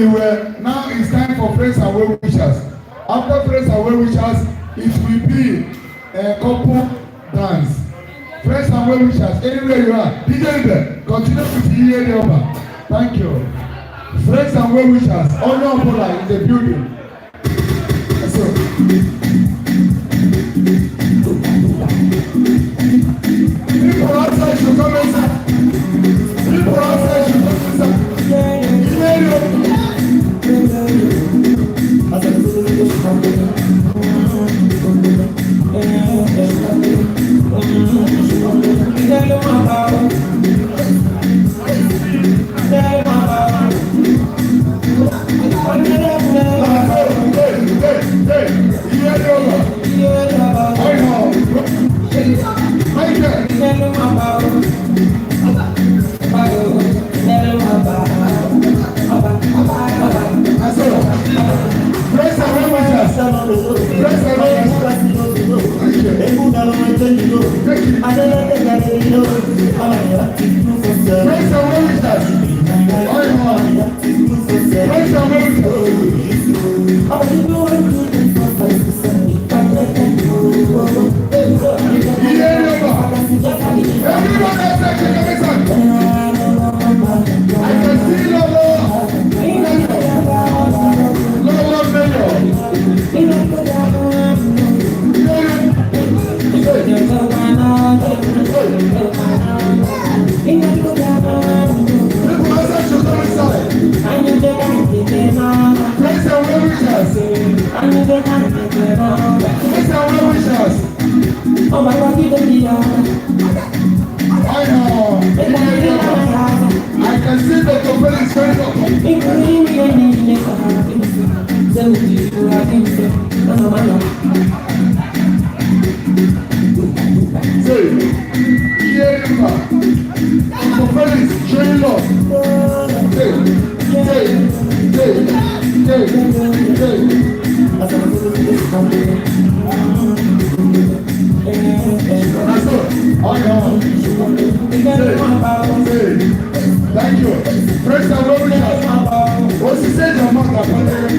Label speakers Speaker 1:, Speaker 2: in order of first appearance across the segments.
Speaker 1: anywhere. Now it's time for friends and well wishers. After friends and well wishers, it will be a couple dance. Friends and well wishers, anywhere you are. DJ there, continue to be here over. Thank you. Friends and well wishers, honor Bola in the building. So, people outside should come inside. People outside should come inside. Thank you. First and foremost, what's the stage of Maka?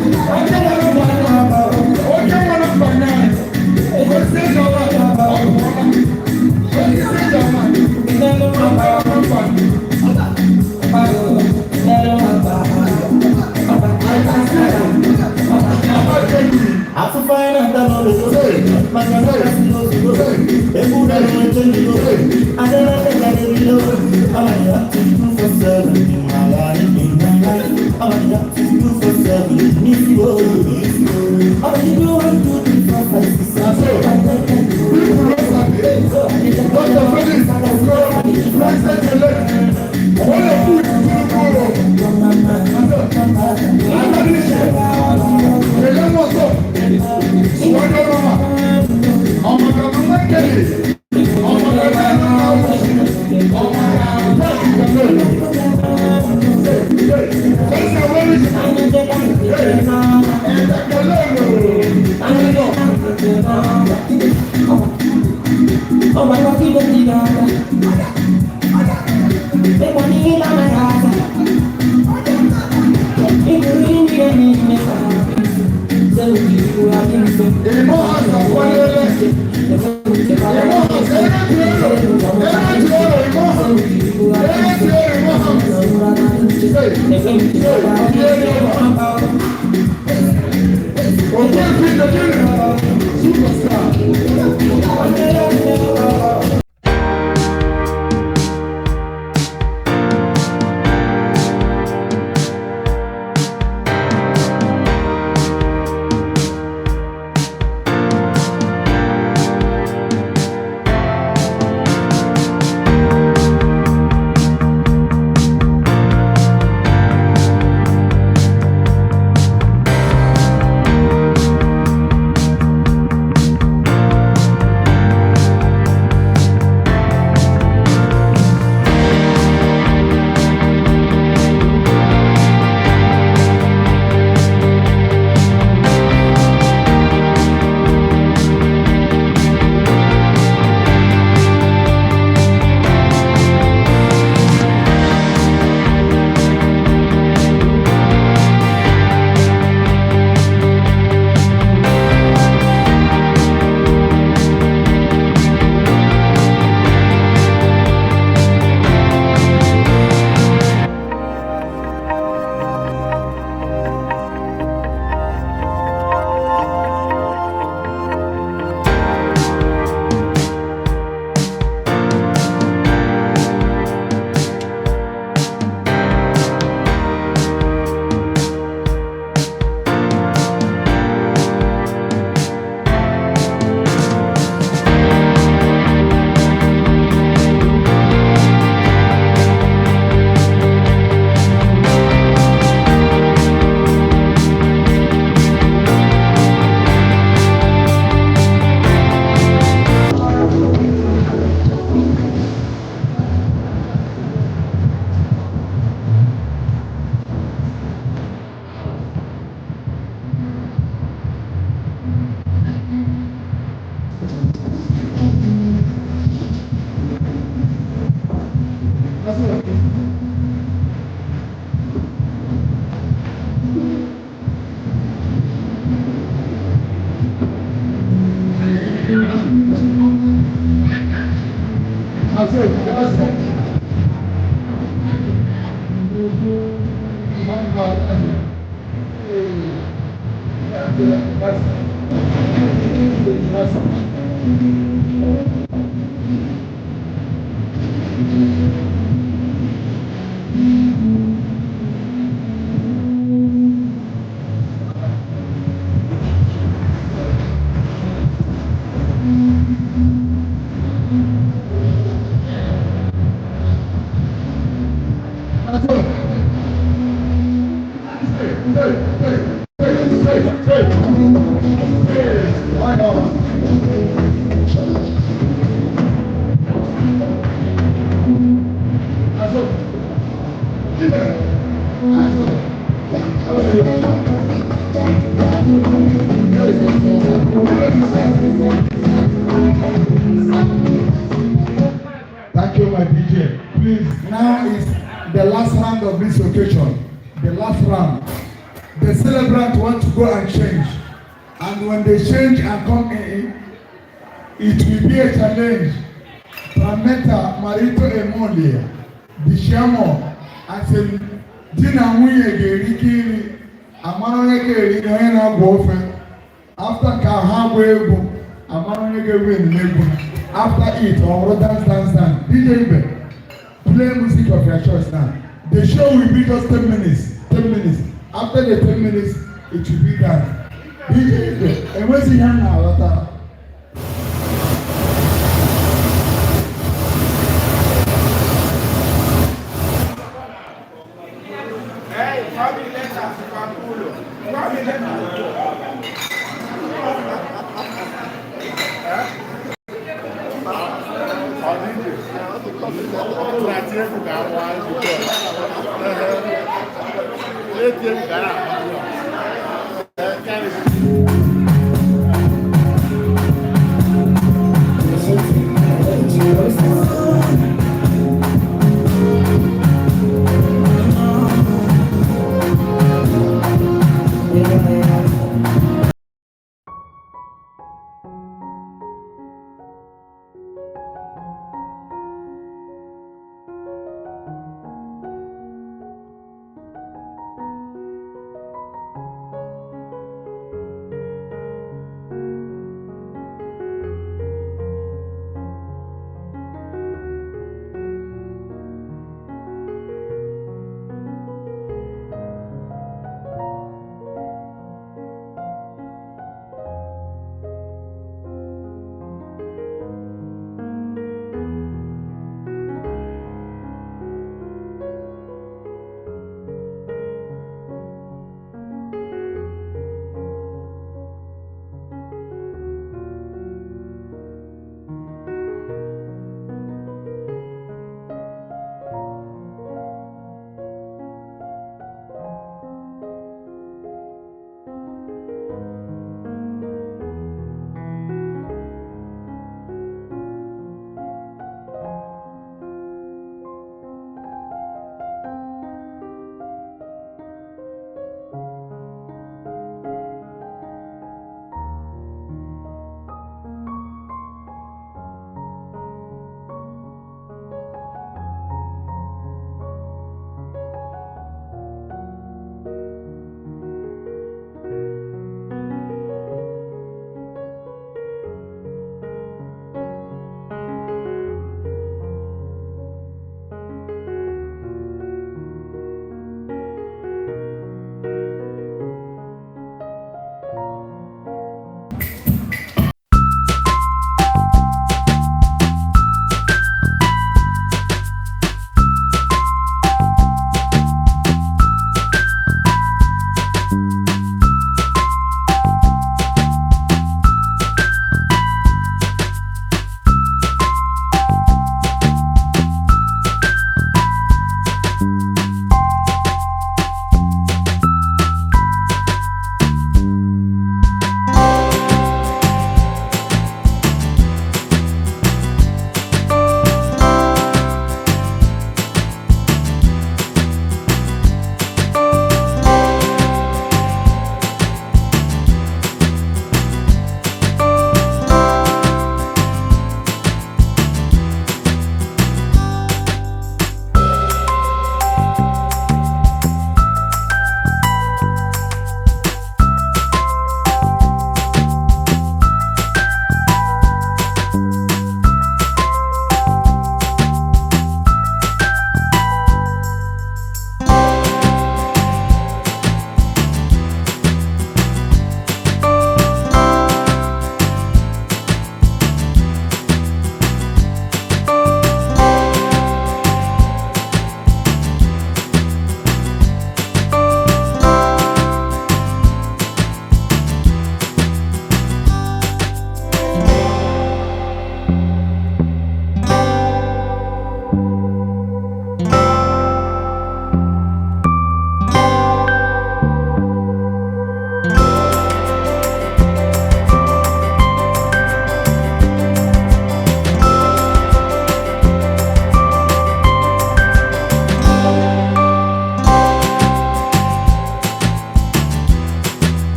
Speaker 1: Thank you, my DJ. Please, now is the last round of this occasion. The last round. The celebrant want to go and change. And when they change and come in, it will be a challenge. Prameta Marito Emolia, the Shamo, and say, Dina Muye Geriki, Amaneke, Noena Bofe. After Kahawe, Amaneke win. After it, or dance. DJ Ibe, play music of your choice now. The show will be just 10 minutes. 10 minutes. After the 10 minutes, it will be done. DJ Ibe, and where's the young now?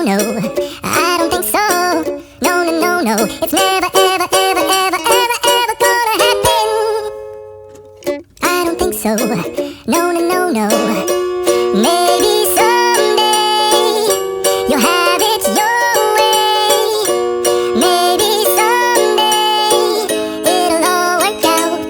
Speaker 2: no, I don't think so. No, no, no, no, it's never, ever, ever, ever, ever, ever gonna happen. I don't think so. No, no, no, no. Maybe someday you'll have it your way. Maybe someday it'll all work out.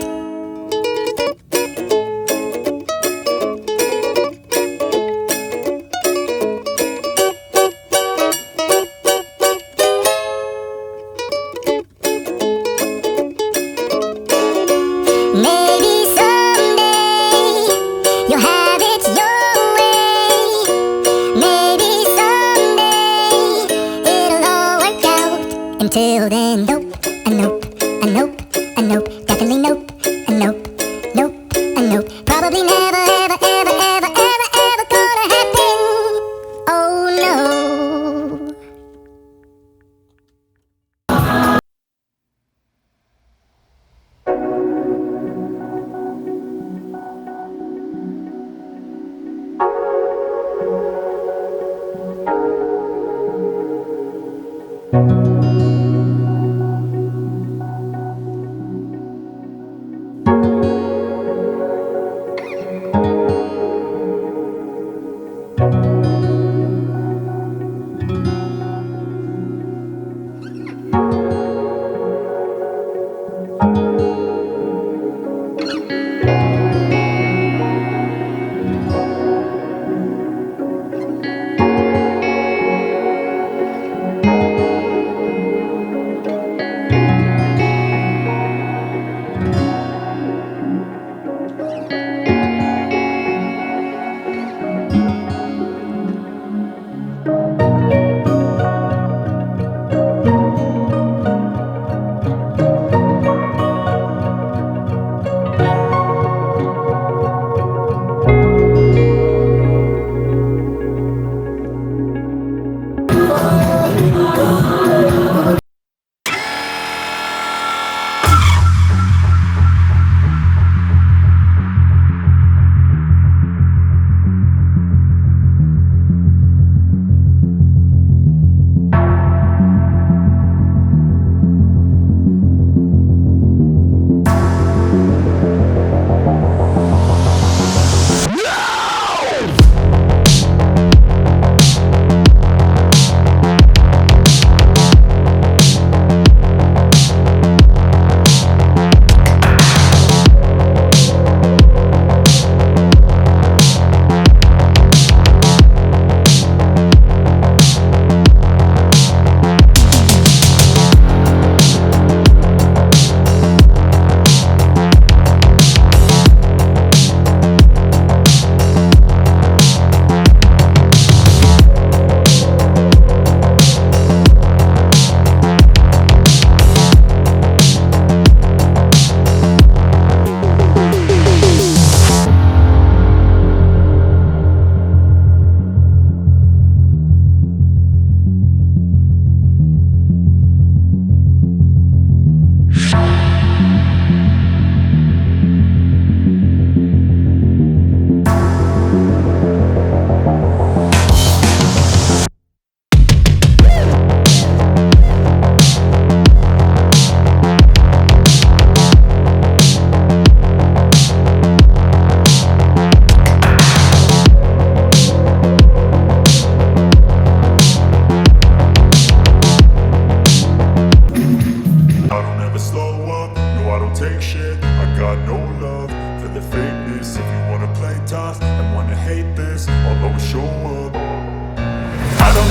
Speaker 2: Maybe someday you'll have it your way. Maybe someday it'll all work out. Until then, nope, a nope, a nope, a nope, definitely nope, a nope, nope, a nope. Probably never, ever, ever, ever, ever, ever gonna happen. Oh no.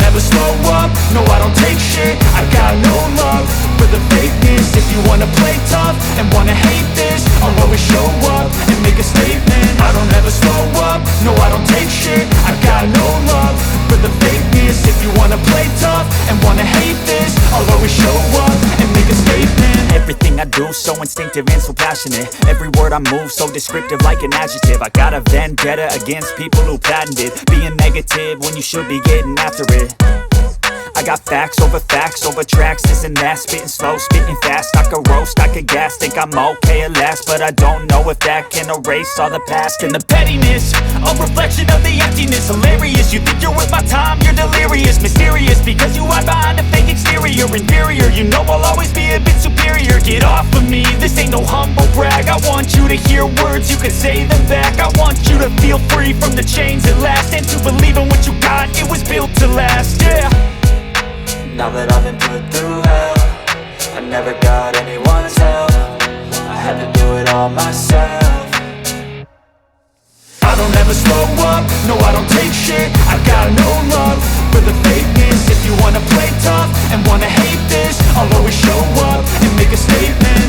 Speaker 3: never slow up, no I don't take shit. I got no love for the fakeness. If you wanna play tough and wanna hate this, I'll always show up and make a statement. I don't ever slow up, no I don't take shit. I got no love for the fakeness. If you wanna play tough and wanna hate this, I'll always show up and make a statement.
Speaker 4: Everything I do so instinctive and so passionate. Every word I move so descriptive like an adjective. I got a vendetta against people who patented being negative when you should be getting after it. I got facts over tracks, isn't that? Spitting slow, spitting fast, I could roast, I could gas. Think I'm okay at last, but I don't know if that can erase all the past. And the pettiness, a reflection of the emptiness. Hilarious, you think you're worth my time, you're delirious. Mysterious, because you hide behind a fake exterior. Inferior, you know I'll always be a bit superior. Get off of me, this ain't no humble brag. I want you to hear words, you can say them back. I want you to feel free from the chains at last, and to believe in what you got, it was built to last, yeah.
Speaker 3: Now that I've been put through hell, I never got anyone's help. I had to do it all myself. I don't ever slow up, no I don't take shit. I got no love for the fakeness. If you wanna play tough and wanna hate this, I'll always show up and make a statement.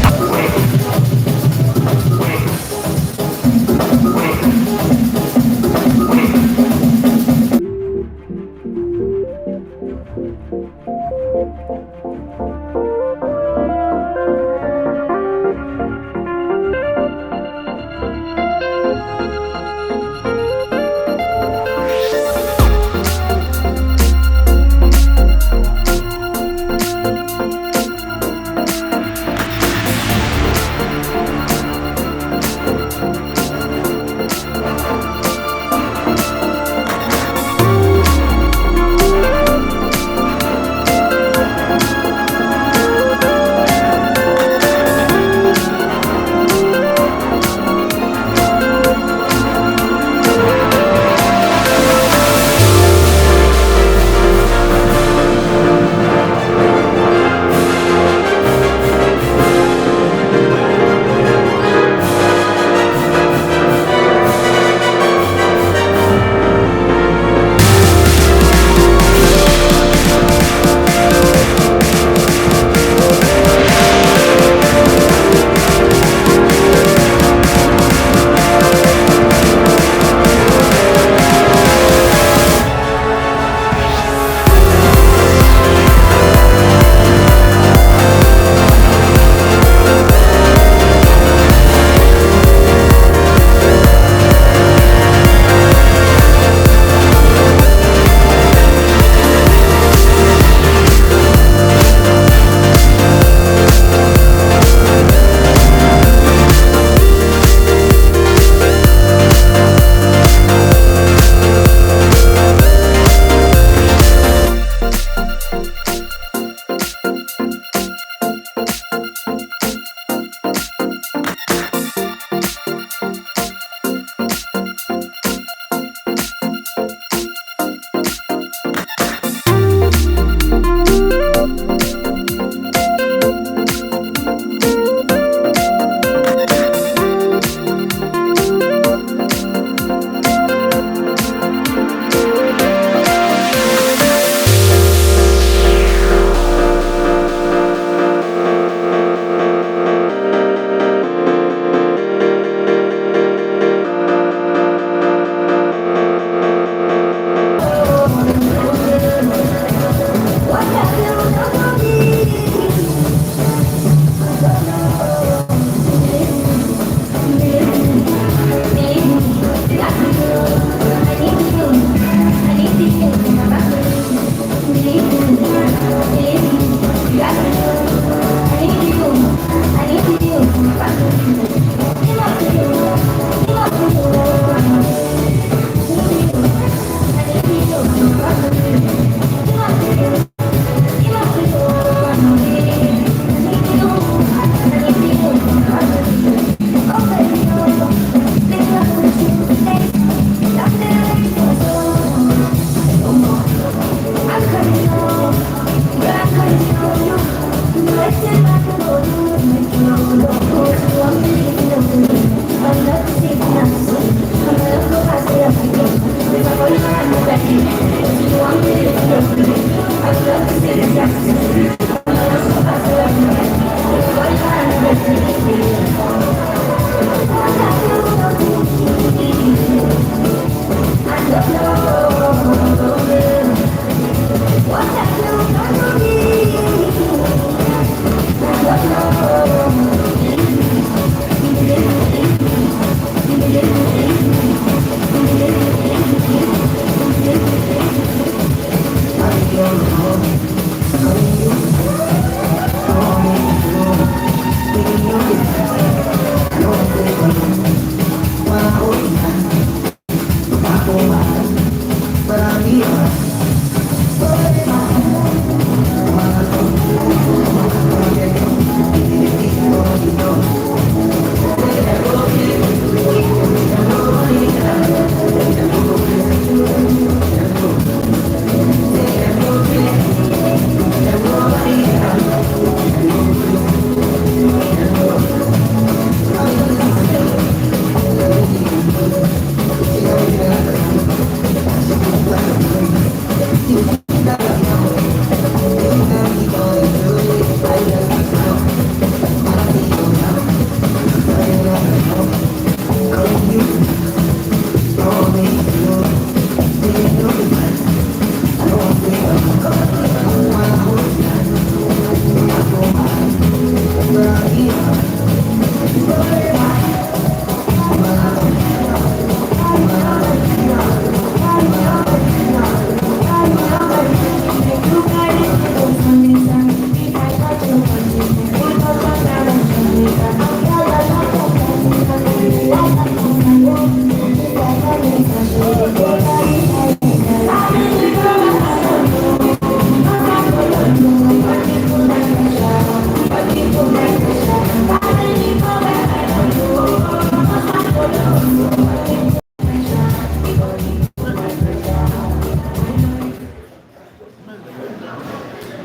Speaker 1: Thank you.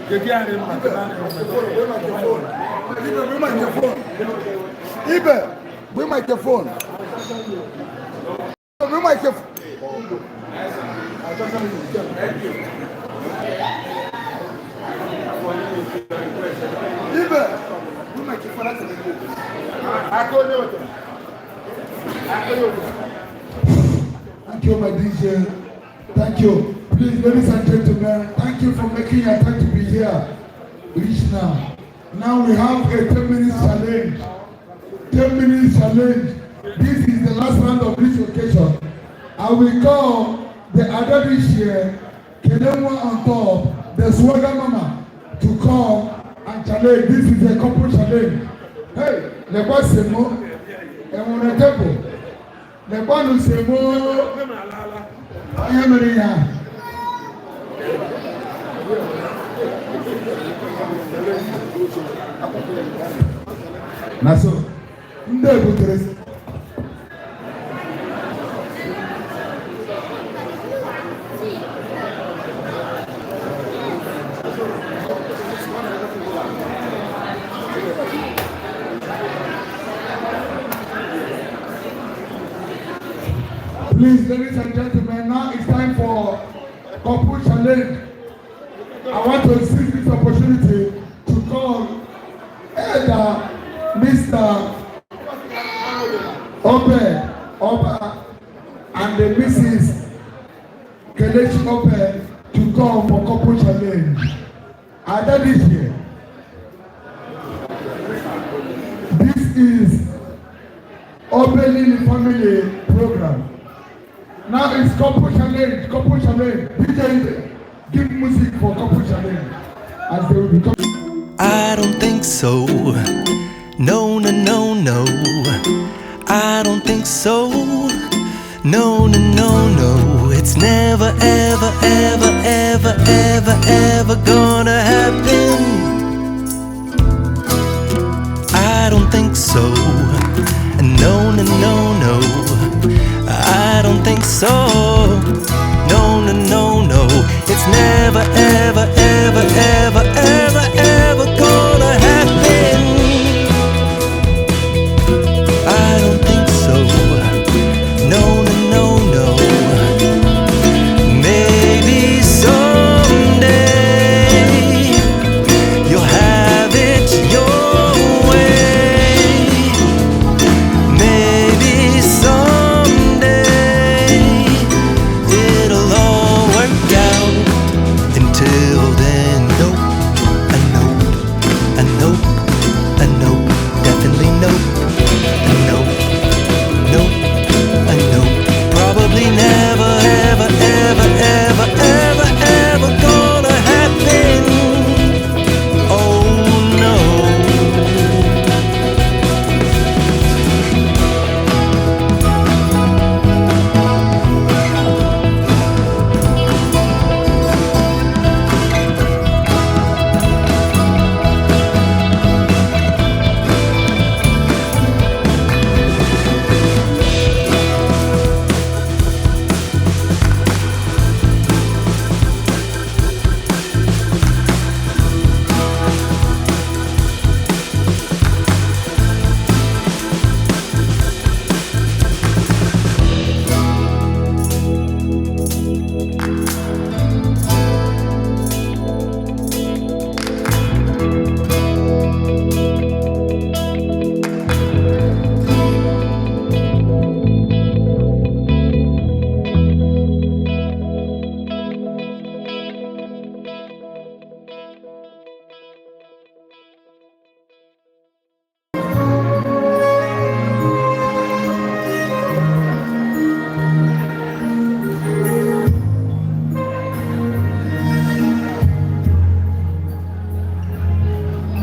Speaker 1: Bring microphone. Bring microphone. Thank you, my DJ. Thank you. Please, ladies and gentlemen, thank you for making your time to be here. Reach now. Now we have a 10-minute challenge. 10-minute challenge. This is the last round of this occasion. I will call the Adadiche Vlogs on top, the Swagger Mama, to come and challenge. This is a couple challenge. Hey, le boy semo, and on the table. Le boy no semo. I am here. Naso, nde butres. Please, ladies and gentlemen, now it's time for couple challenge. I want to seize this opportunity to call Elder Mr. Oba and the Mrs. Kelechi Obe to come for couple challenge. Adadiche. This is Obelini family program. Now it's couple challenge, couple challenge. DJ, give music for couple challenge as they will become.
Speaker 5: I don't think so. No, no, no, no. I don't think so. No, no, no, no. It's never, ever, ever, ever, ever, ever gonna happen. I don't think so. No, no, no, no. I don't think so. No, no, no, no. It's never, ever, ever, ever, ever, ever gonna happen. I don't think so. No, no, no, no. Maybe someday you'll have it your way. Maybe someday it'll all work out. Until then, nope, I know, I know, I know, definitely nope, I know, nope, I know, probably never, ever, ever, ever, ever, ever gonna happen. Oh no.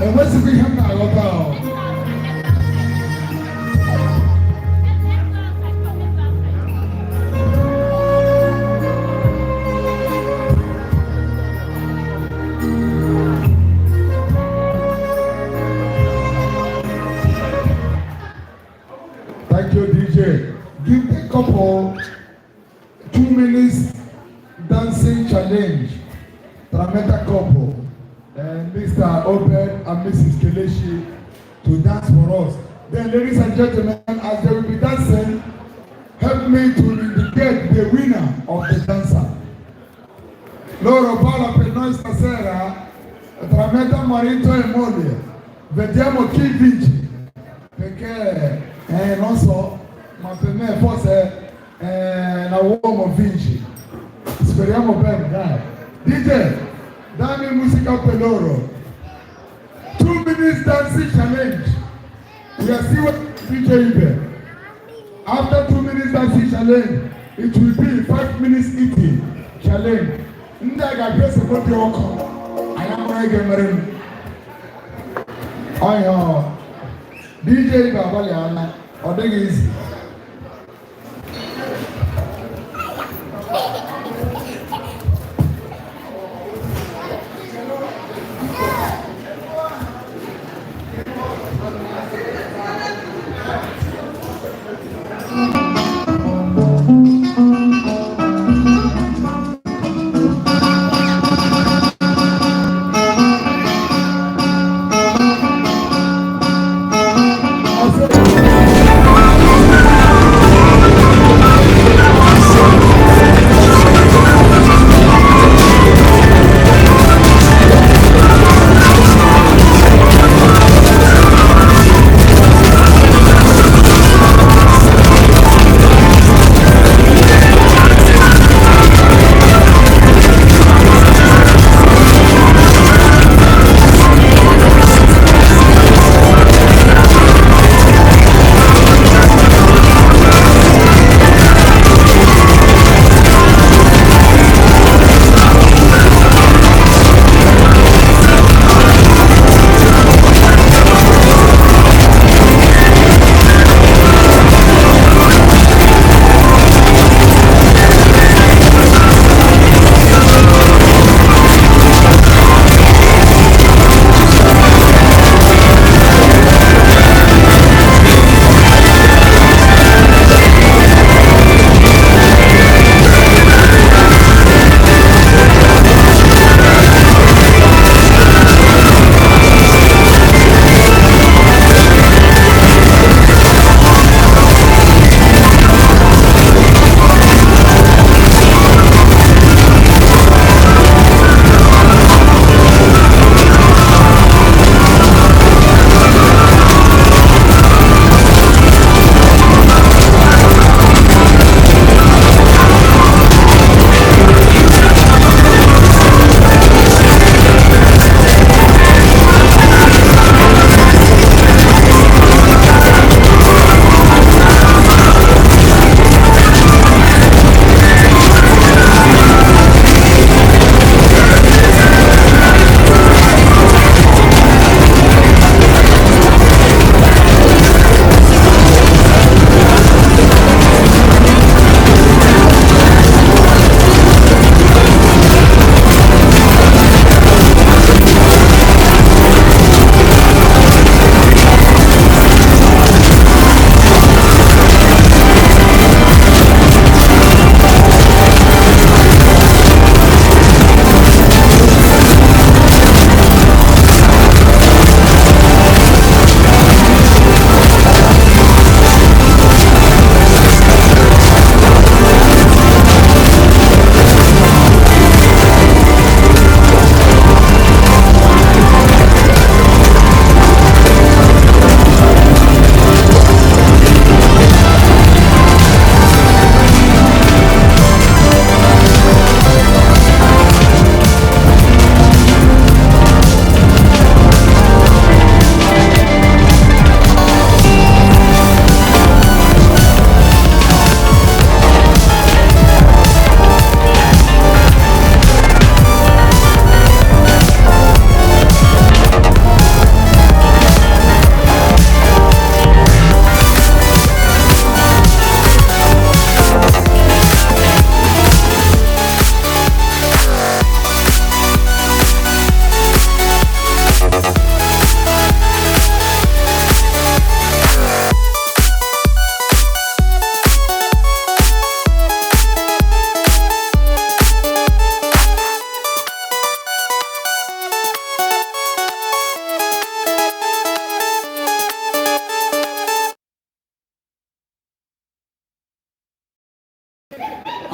Speaker 1: And what's the big hand I got now? Thank you, DJ. Give the couple 2 minutes dancing challenge. Trameta couple. Mr. Obed and Mrs. Kelechi to dance for us. Then, ladies and gentlemen, as they will be dancing, help me to indicate the winner of the dancer. Loro Paula Penoy Stasera, Trameta Marito e Moglie, vediamo chi vince, perché non so, ma per me forse la uomo vince. Speriamo bene, dai. DJ, dammi musica per loro. 2 minutes dancing challenge. We are still DJ Ibe. After 2 minutes dancing challenge, it will be 5 minutes eating challenge. Ndaga dress about the oko. I am going to Ayo. DJ Ibe abaliana. Odege easy.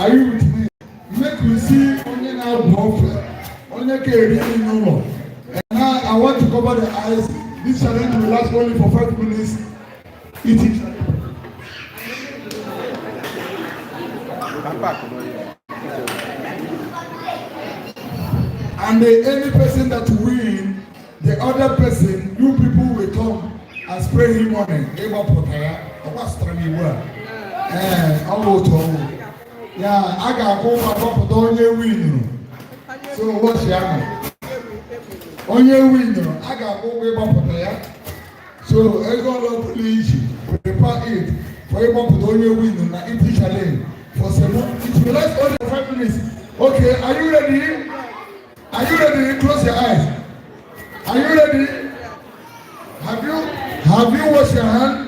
Speaker 1: Are you with me? Make you see only now both. Only can no more. And now I want to cover the eyes. This challenge will last only for 5 minutes. Eating. And any person that win, the other person, you people will come and spray him on it. They will put here. What's the name? Yeah, I got home and don't win. So what's your name? Onye win, I got home here. So I got to please prepare it for you to only win na it challenge for some. It will last only 5 minutes. Okay, are you ready? Are you ready? Close your eyes. Are you ready? Have you washed your hand?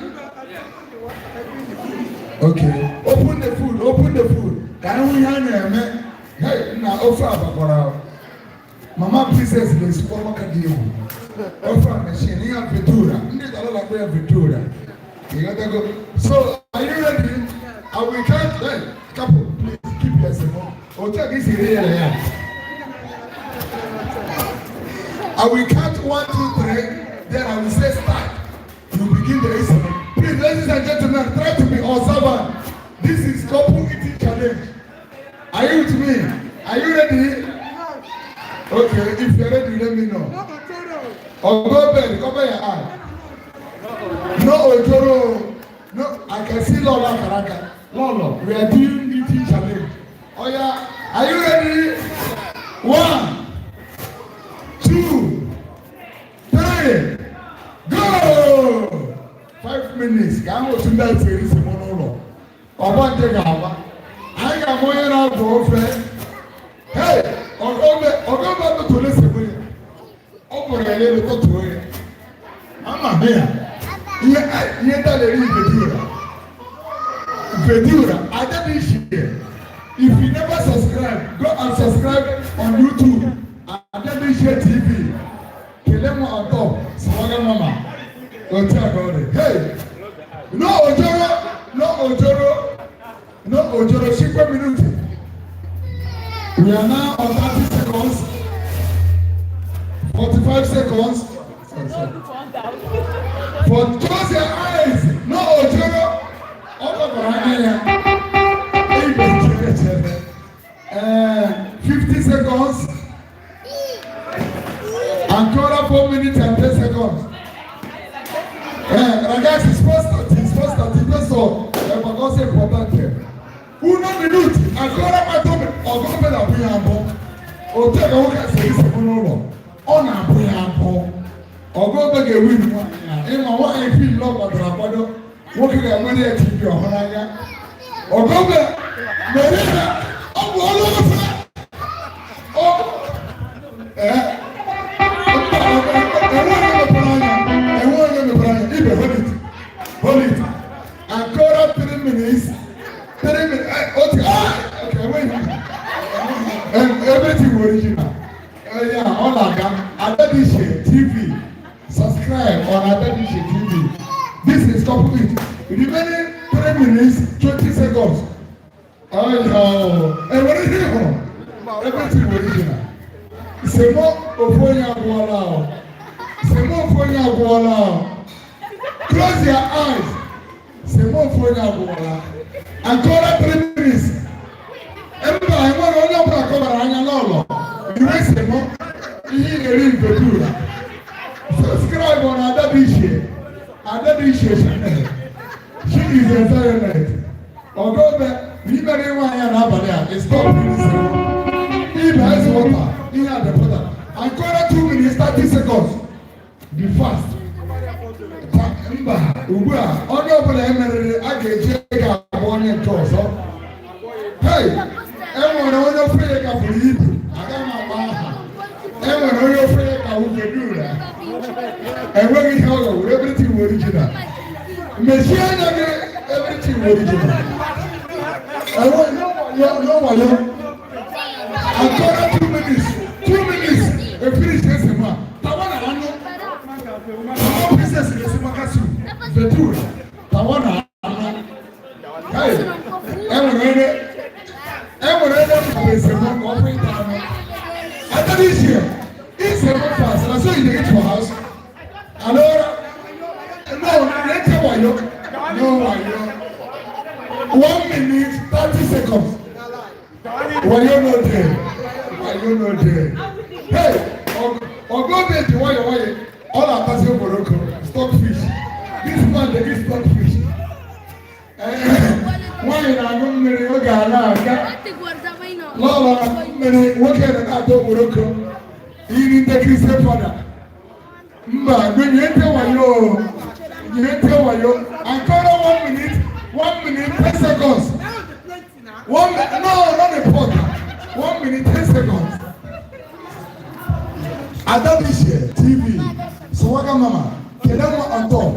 Speaker 1: Okay. Open the food. Open the food. Can we hand them? Hey, now offer abakora. Mama princess le supermarket deal. Offer machine. You have Vitura. You need a lot of Vitura. You got to go. So, are you ready? I will count. Hey, couple, please keep yourself. Oh, check this here. I will count 1, 2, 3. Then I will say start. You begin the incident. Please, ladies and gentlemen, try to be observant. This is couple eating challenge. Are you with me? Are you ready? Okay, if you're ready, let me know. Or go bed, cover your eye. No, Ojoro. No, I can see Lola Karaka. Lolo, we are doing eating challenge. Oh yeah, are you ready? 1, 2, 3, go! 5 minutes. Can go to that series in Monolo. Or what they got? I got more than our girlfriend. Hey, or go back to listen. Over a little to it. I'm here. Yeah, that is Vedura. Adadiche. If you never subscribe, go and subscribe on YouTube. Adadiche TV. Kelemo on top. Swaga mama. Don't tell about it. Hey! No Ojoro! No Ojoro! No Ojoro! 5 minutes. We are now on 30 seconds. 45 seconds. For close your eyes. No Ojoro! Over for 50 seconds. Ancora 4 minutes and 10 seconds. Ragazzi, it's first 30 questo è una cosa importante. 1 minuto, ancora 4 minuti, o come la abbiamo? O te che vuoi che si secondo o na abbiamo. O come che win e ma wa e film lo tra quando vuoi che mani e TV o hanaga. O come merita o vuole fare. O Hold it. Ancora 3 minutes. 3 minutes. Okay, wait. Everything original. Yeah, all I got. Adadiche TV. Subscribe on Adadiche TV. This is complete. Remaining 3 minutes, 20 seconds. Oh, no. And what is it? Everything original. C'est bon au point à voir. C'est bon au point à voir. Close your eyes. C'est bon au point à voir. Ancora 3 minutes. Everybody, I want to know about Comaranya Lolo. You may say, no, you need to do that. Subscribe on Adadiche. Adadiche channel. She is a very night. Although we very want to have a it's not really. He has water. He has the water. Ancora 2 minutes, 30 seconds. Be fast. Ugua, onye ọbụla emerere a ga-eji ego abụọ onye nke ọzọ. Hey, enwere onye ofe ya ka bụrụ ibu, aga m agba aha. Enwere onye ofe ya ka wufe dura. Enweghị ihe ọgọ were everything original. Mechie anya gị everything original. No wayo. Ancora 2 minutes. 2 minutes. E finish this one. Tawana ano. Tawana princess is makasu. Ventura. Tawana ano. Hey. Everyone. Why you not there? Why you not there? Hey, go baby, why? All our passing Morocco, stockfish. This man they eat stockfish. Why you not going to yoga? Lord, many working at Morocco. You need the Christian father. When you enter Wayo, and call 1 minute, 10 seconds. No, not the pot. 1 minute, 10 seconds. Adadiche TV, Swaga Mama, Kedama on top,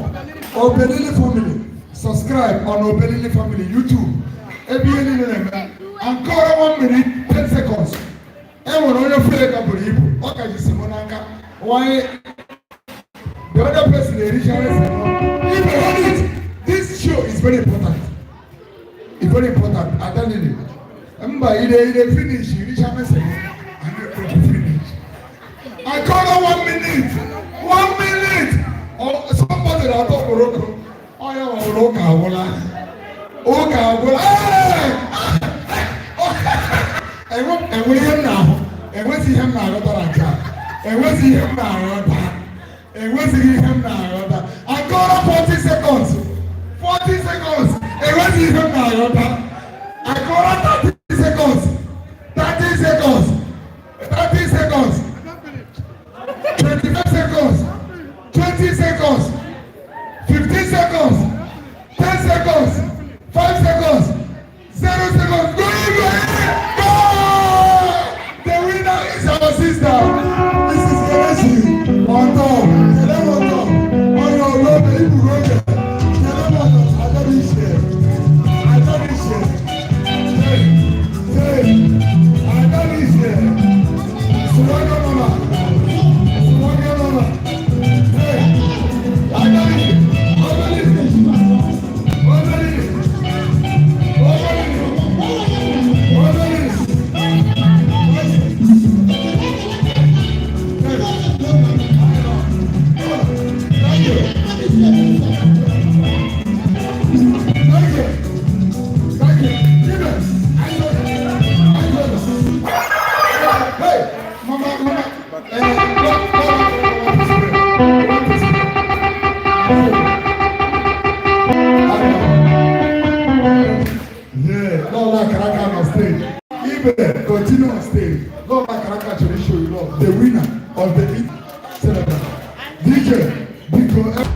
Speaker 1: Obelili family, subscribe on Obelili family, YouTube, and call 1 minute, 10 seconds. Everyone on your flag of people, okay, Simonanga, why the other person, if you hold it, this show is very important. It's very important. Adadiche. They finish, you reach a message, and they finish. I call her 1 minute. 1 minute. Oh, somebody that talk Morocco. Oh, yeah, Morocco. And we him now. And we see him now. And we see him now. And we see him now. I call her 40 seconds. 40 seconds. And we see him now. I call her 30 seconds. 30 seconds. 30 seconds. 25 seconds. 20 seconds. 15 seconds. 10 seconds. 5 seconds. 0 seconds. Go! The winner is our sister. This is Kelechi. On top. Kelem on top. On your road, the Ibu road. Kelem on top. Adadiche. Adadiche. Swaga Mama. Hey. Adadiche. Continue on stage. Lord, I can actually show you love. The winner of the celebrant. DJ, because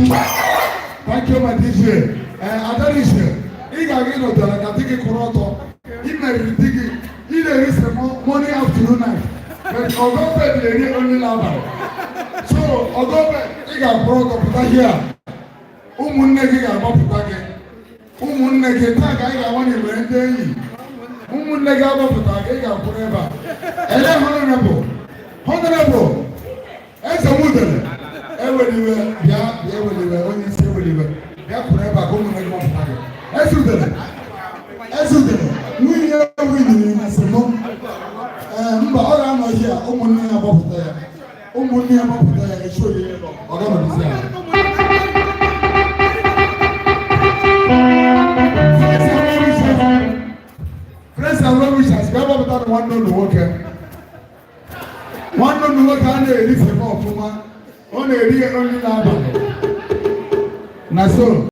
Speaker 1: Thank you, my DJ. Adadiche, he got get out there. I think he could he married thinking he there is money afternoon night. But although they only love so although he got brought up here, umunne ga maputa ke, umunne ke ta ga ga wani wende yi, umunne ga maputa ke ga kureba. Ele honorable, esa mudele, eweliwe bia eweliwe oni se eweliwe. Ya kureba ko mun ngoma pare esudele wini ya wini na semo mba ora no hia umunni abaputa ya umunni abaputa ya eshole ora no bisia Friends and well wishers baba buta no one no work na eri se mo fuma on eri only na so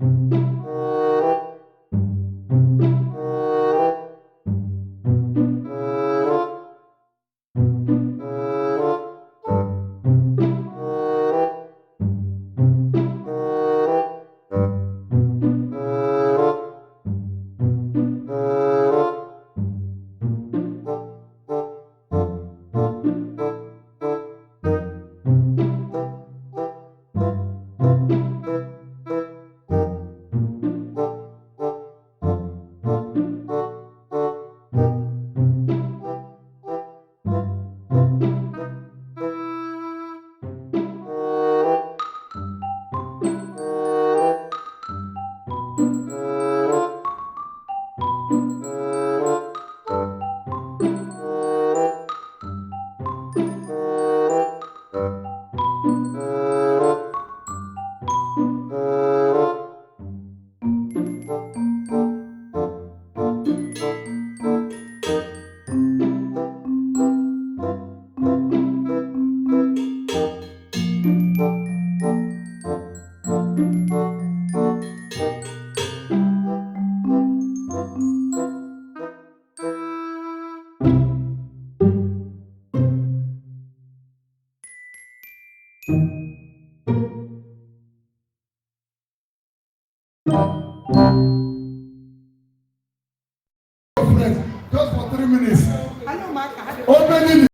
Speaker 1: just for 3 minutes. Opening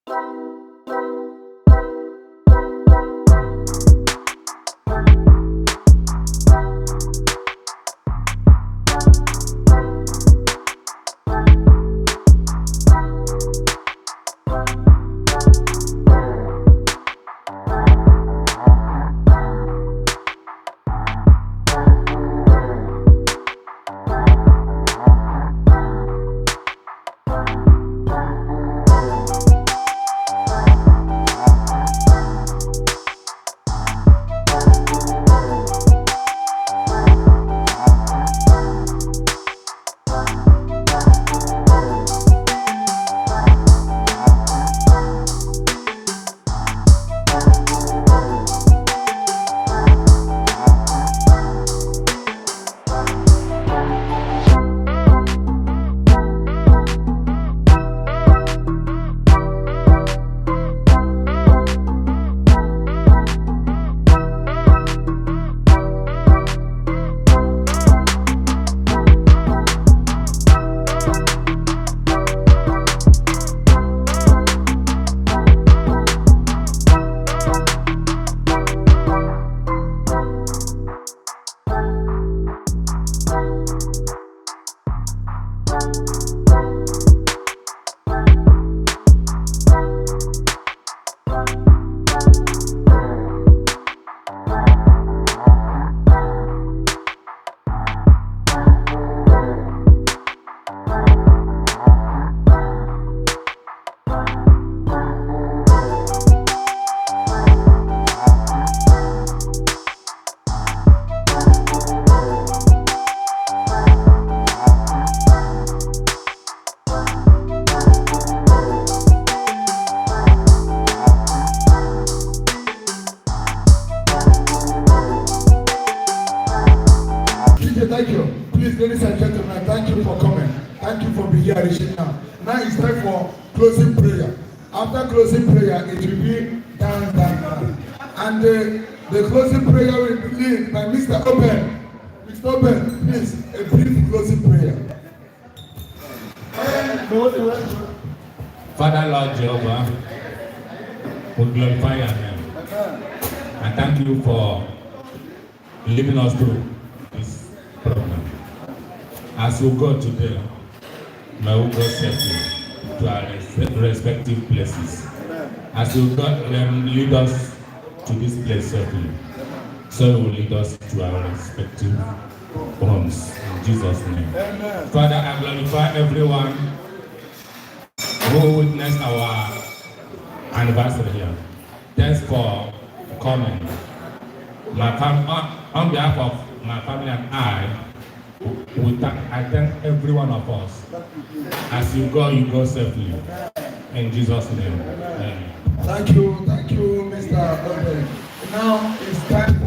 Speaker 1: Thank you. Please, ladies and gentlemen, thank you for coming. Thank you for being here now. Now it's time for closing prayer. After closing prayer, it will be down. And the closing prayer will be led by Mr. Oben. Mr. Oben, please, a brief closing prayer.
Speaker 6: Father, Lord Jehovah, we glorify your name. And thank you for leading us through this program. As we go today, may we go safely to our respective places. As you lead us to this place safely, so you will lead us to our respective homes. In Jesus' name. Amen. Father, I glorify everyone who witnessed our anniversary here. Thanks for coming. On behalf of my family and I thank every one of us. As you go safely. In Jesus' name. Amen.
Speaker 1: Thank you, Mr. Oben. Now it's time